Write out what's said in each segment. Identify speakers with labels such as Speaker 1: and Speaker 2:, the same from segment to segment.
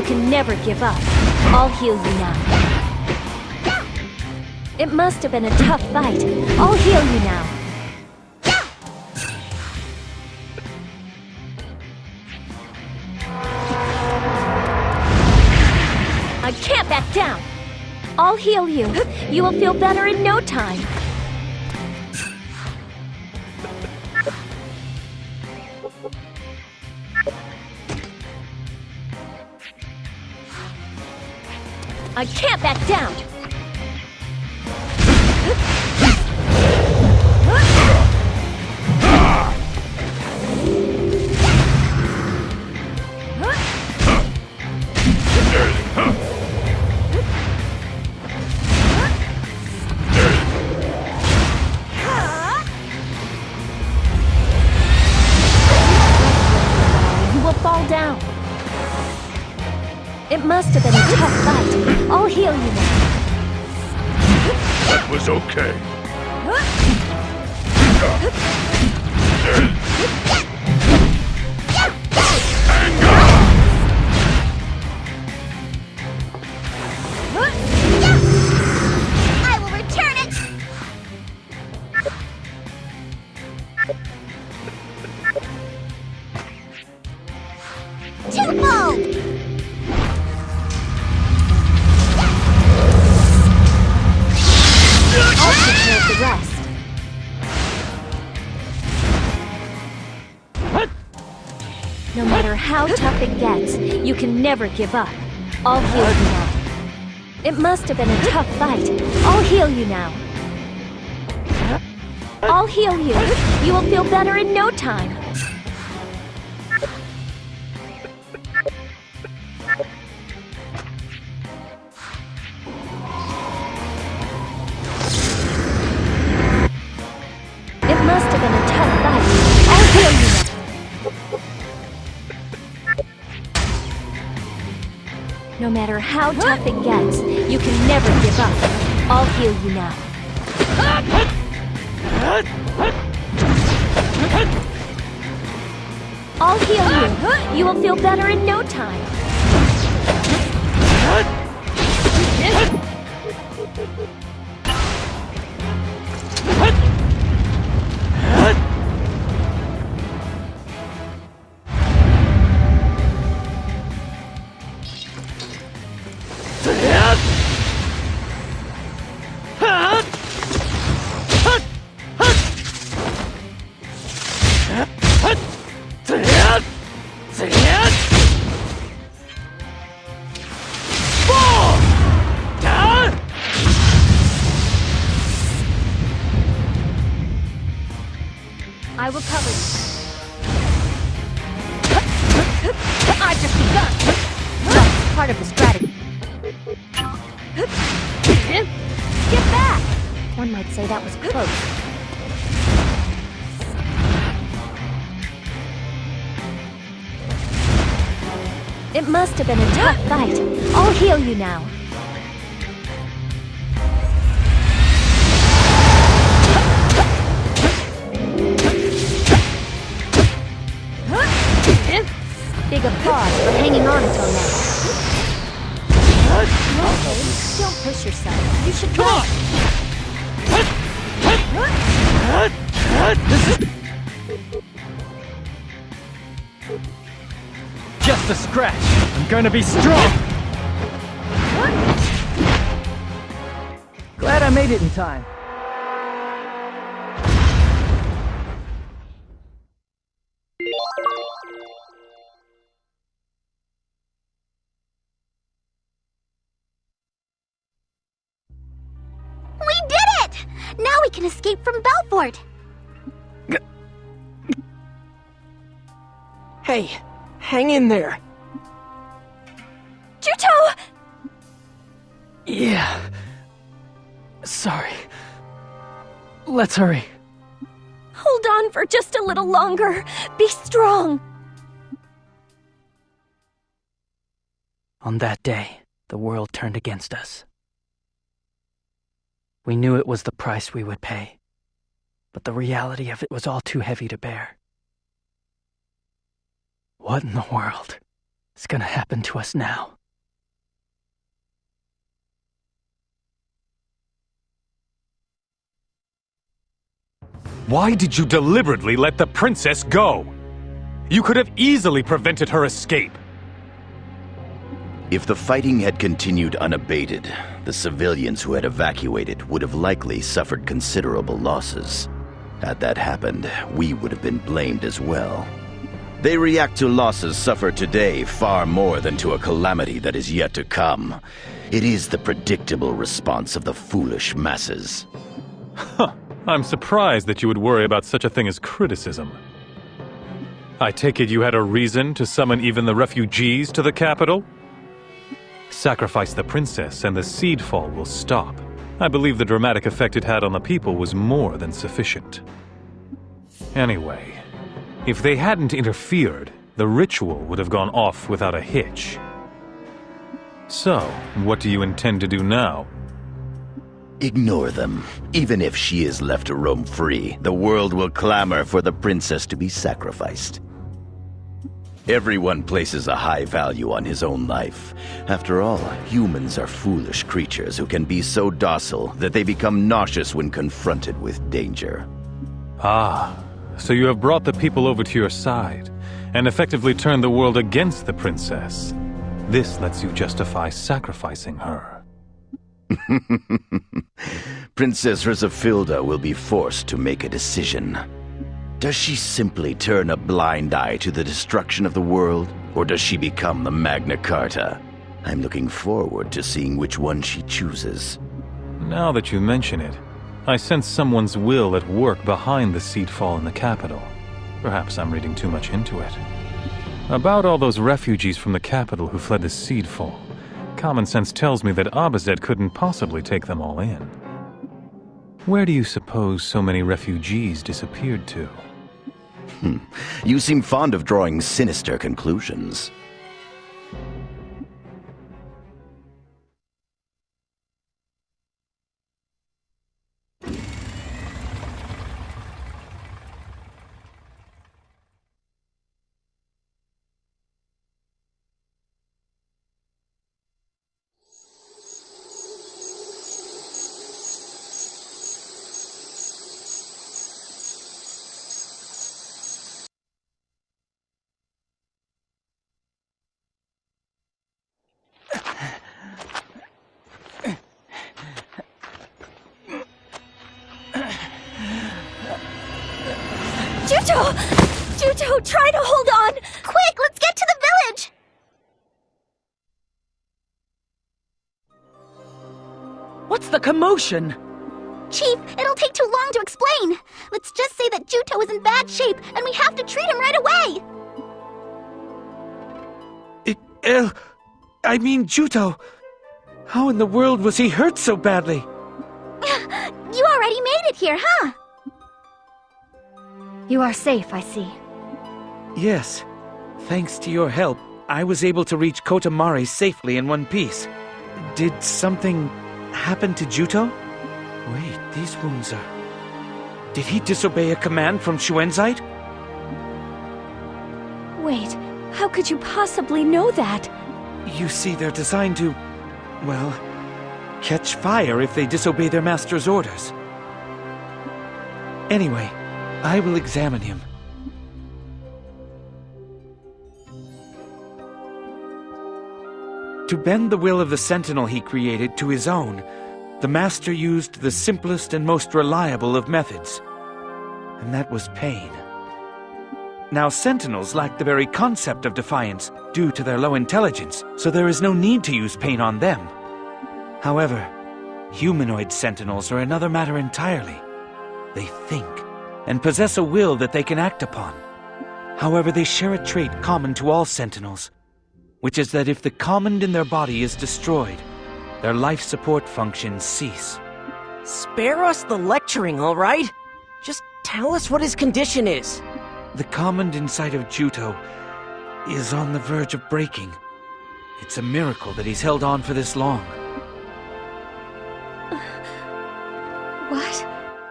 Speaker 1: can never give up. I'll heal you now. It must have been a tough fight. I'll heal you now. I can't back down. I'll heal you. You will feel better in no time. I can't back down. You will fall down. It must have been a tough fight. I'll heal you now.
Speaker 2: That was okay.
Speaker 3: I will return it! Twofold!
Speaker 1: I'll take care of the rest. No matter how tough it gets, you can never give up. I'll heal you now. It must have been a tough fight. I'll heal you now. I'll heal you. You will feel better in no time. It must have been a tough fight. I'll heal you now. No matter how tough it gets, you can never give up. I'll heal you now. I'll heal you. You will feel better in no time. I will cover you. I've just begun. That's part of the strategy. Get back! One might say that was close. It must have been a tough fight. I'll heal you now. Big applause for hanging on until now. Okay, don't push yourself. You should go.
Speaker 4: Just a scratch. I'm gonna be strong. Glad I made it in time.
Speaker 3: We did it! Now we can escape from Belfort.
Speaker 5: Hey, hang in there.
Speaker 3: Juto!
Speaker 5: Yeah. Sorry. Let's hurry.
Speaker 1: Hold on for just a little longer. Be strong.
Speaker 5: On that day, the world turned against us. We knew it was the price we would pay, but the reality of it was all too heavy to bear. What in the world is gonna happen to us now?
Speaker 2: Why did you deliberately let the princess go? You could have easily prevented her escape.
Speaker 6: If the fighting had continued unabated, the civilians who had evacuated would have likely suffered considerable losses. Had that happened, we would have been blamed as well. They react to losses suffered today far more than to a calamity that is yet to come. It is the predictable response of the foolish masses.
Speaker 2: Huh. I'm surprised that you would worry about such a thing as criticism. I take it you had a reason to summon even the refugees to the capital? Sacrifice the princess and the seed fall will stop. I believe the dramatic effect it had on the people was more than sufficient. Anyway, if they hadn't interfered, the ritual would have gone off without a hitch. So, what do you intend to do now?
Speaker 6: Ignore them. Even if she is left to roam free, the world will clamor for the princess to be sacrificed. Everyone places a high value on his own life. After all, humans are foolish creatures who can be so docile that they become nauseous when confronted with danger.
Speaker 2: Ah, so you have brought the people over to your side, and effectively turned the world against the princess. This lets you justify sacrificing her.
Speaker 6: Princess Rizafilda will be forced to make a decision. Does she simply turn a blind eye to the destruction of the world, or does she become the Magna Carta? I'm looking forward to seeing which one she chooses.
Speaker 2: Now that you mention it, I sense someone's will at work behind the seed fall in the capital. Perhaps I'm reading too much into it. About all those refugees from the capital who fled the seed fall, common sense tells me that Abazed couldn't possibly take them all in. Where do you suppose so many refugees disappeared to?
Speaker 6: You seem fond of drawing sinister conclusions.
Speaker 1: Juto! Juto, try to hold on!
Speaker 3: Quick, let's get to the village!
Speaker 7: What's the commotion?
Speaker 3: Chief, it'll take too long to explain. Let's just say that Juto is in bad shape, and we have to treat him right away.
Speaker 8: I mean, Juto. How in the world was he hurt so badly?
Speaker 3: You already made it here, huh?
Speaker 1: You are safe, I see.
Speaker 8: Yes. Thanks to your help, I was able to reach Kotamari safely in one piece. Did something happen to Juto? Wait, these wounds are... Did he disobey a command from Shuenzite?
Speaker 1: Wait, how could you possibly know that?
Speaker 8: You see, they're designed to... well... catch fire if they disobey their master's orders. Anyway, I will examine him. To bend the will of the sentinel he created to his own, the master used the simplest and most reliable of methods. And that was pain. Now, sentinels lack the very concept of defiance due to their low intelligence, so there is no need to use pain on them. However, humanoid sentinels are another matter entirely. They think, and possess a will that they can act upon. However, they share a trait common to all sentinels, which is that if the command in their body is destroyed, their life support functions cease.
Speaker 7: Spare us the lecturing, all right? Just tell us what his condition is.
Speaker 8: The command inside of Juto is on the verge of breaking. It's a miracle that he's held on for this long.
Speaker 1: What?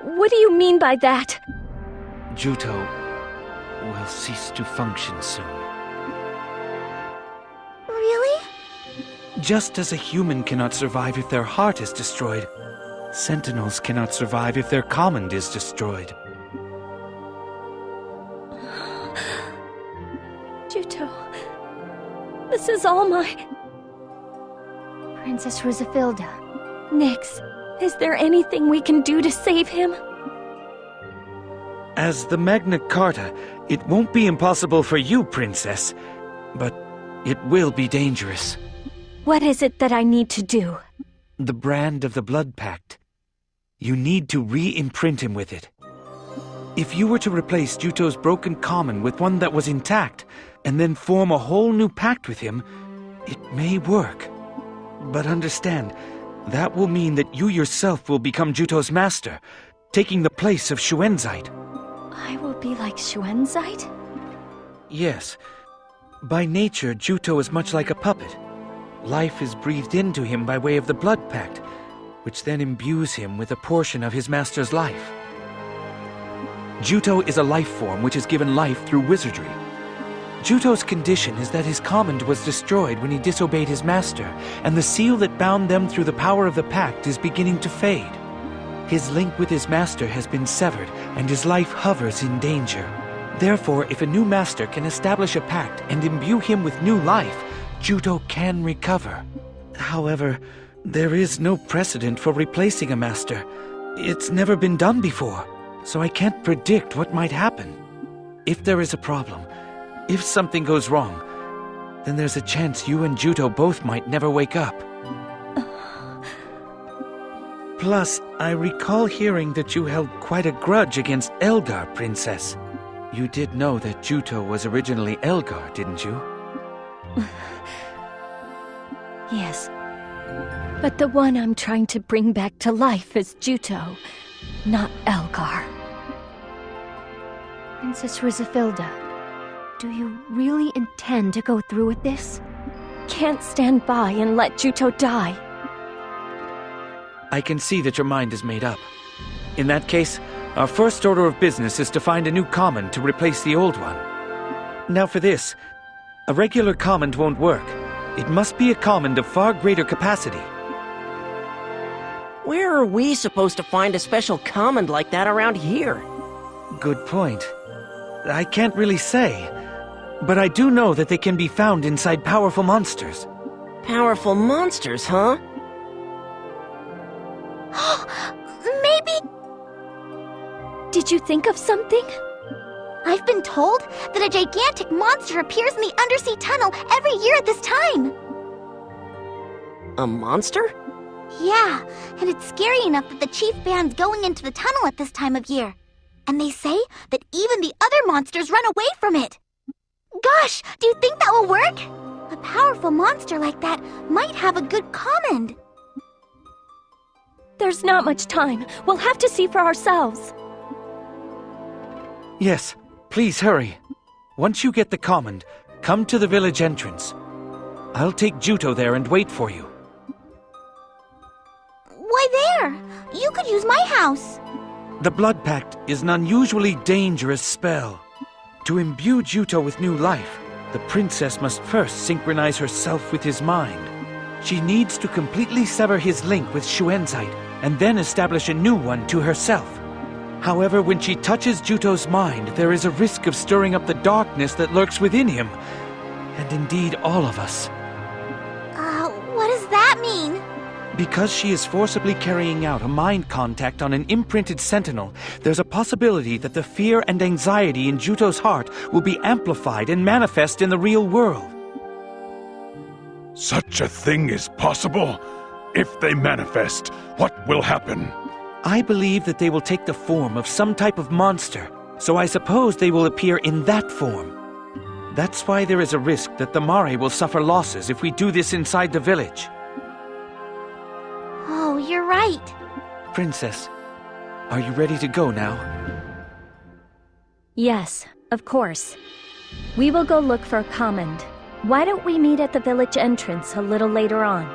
Speaker 1: What do you mean by that?
Speaker 8: Juto will cease to function soon.
Speaker 3: Really?
Speaker 8: Just as a human cannot survive if their heart is destroyed, sentinels cannot survive if their command is destroyed.
Speaker 1: This is all my... Princess Rusafilda. Nix, is there anything we can do to save him?
Speaker 8: As the Magna Carta, it won't be impossible for you, Princess. But it will be dangerous.
Speaker 1: What is it that I need to do?
Speaker 8: The brand of the Blood Pact. You need to re-imprint him with it. If you were to replace Juto's broken common with one that was intact, and then form a whole new pact with him, it may work. But understand, that will mean that you yourself will become Juto's master, taking the place of Shuenzite.
Speaker 1: I will be like Shuenzite?
Speaker 8: Yes. By nature, Juto is much like a puppet. Life is breathed into him by way of the Blood Pact, which then imbues him with a portion of his master's life. Juto is a life form which is given life through wizardry. Juto's condition is that his command was destroyed when he disobeyed his master, and the seal that bound them through the power of the pact is beginning to fade. His link with his master has been severed, and his life hovers in danger. Therefore, if a new master can establish a pact and imbue him with new life, Juto can recover. However, there is no precedent for replacing a master. It's never been done before, so I can't predict what might happen. If there is a problem, if something goes wrong, then there's a chance you and Juto both might never wake up. Plus, I recall hearing that you held quite a grudge against Elgar, Princess. You did know that Juto was originally Elgar, didn't you?
Speaker 1: Yes. But the one I'm trying to bring back to life is Juto, not Elgar. Princess Rusafilda, do you really intend to go through with this? Can't stand by and let Juto die.
Speaker 8: I can see that your mind is made up. In that case, our first order of business is to find a new command to replace the old one. Now for this, a regular command won't work. It must be a command of far greater capacity.
Speaker 7: Where are we supposed to find a special command like that around here?
Speaker 8: Good point. I can't really say, but I do know that they can be found inside powerful monsters.
Speaker 7: Powerful monsters, huh?
Speaker 3: Maybe...
Speaker 1: Did you think of something?
Speaker 3: I've been told that a gigantic monster appears in the undersea tunnel every year at this time.
Speaker 7: A monster?
Speaker 3: Yeah, and it's scary enough that the chief ban's going into the tunnel at this time of year. And they say that even the other monsters run away from it. Gosh, do you think that will work? A powerful monster like that might have a good command.
Speaker 1: There's not much time. We'll have to see for ourselves.
Speaker 8: Yes, please hurry. Once you get the command, come to the village entrance. I'll take Juto there and wait for you.
Speaker 3: Why there? You could use my house.
Speaker 8: The Blood Pact is an unusually dangerous spell. To imbue Juto with new life, the princess must first synchronize herself with his mind. She needs to completely sever his link with Shuenzite, and then establish a new one to herself. However, when she touches Juto's mind, there is a risk of stirring up the darkness that lurks within him, and indeed all of us.
Speaker 3: What does that mean?
Speaker 8: Because she is forcibly carrying out a mind contact on an imprinted sentinel, there's a possibility that the fear and anxiety in Juto's heart will be amplified and manifest in the real world.
Speaker 9: Such a thing is possible? If they manifest, what will happen?
Speaker 8: I believe that they will take the form of some type of monster, so I suppose they will appear in that form. That's why there is a risk that the Mare will suffer losses if we do this inside the village.
Speaker 3: Oh, you're right.
Speaker 8: Princess, are you ready to go now?
Speaker 1: Yes, of course. We will go look for a command. Why don't we meet at the village entrance a little later on?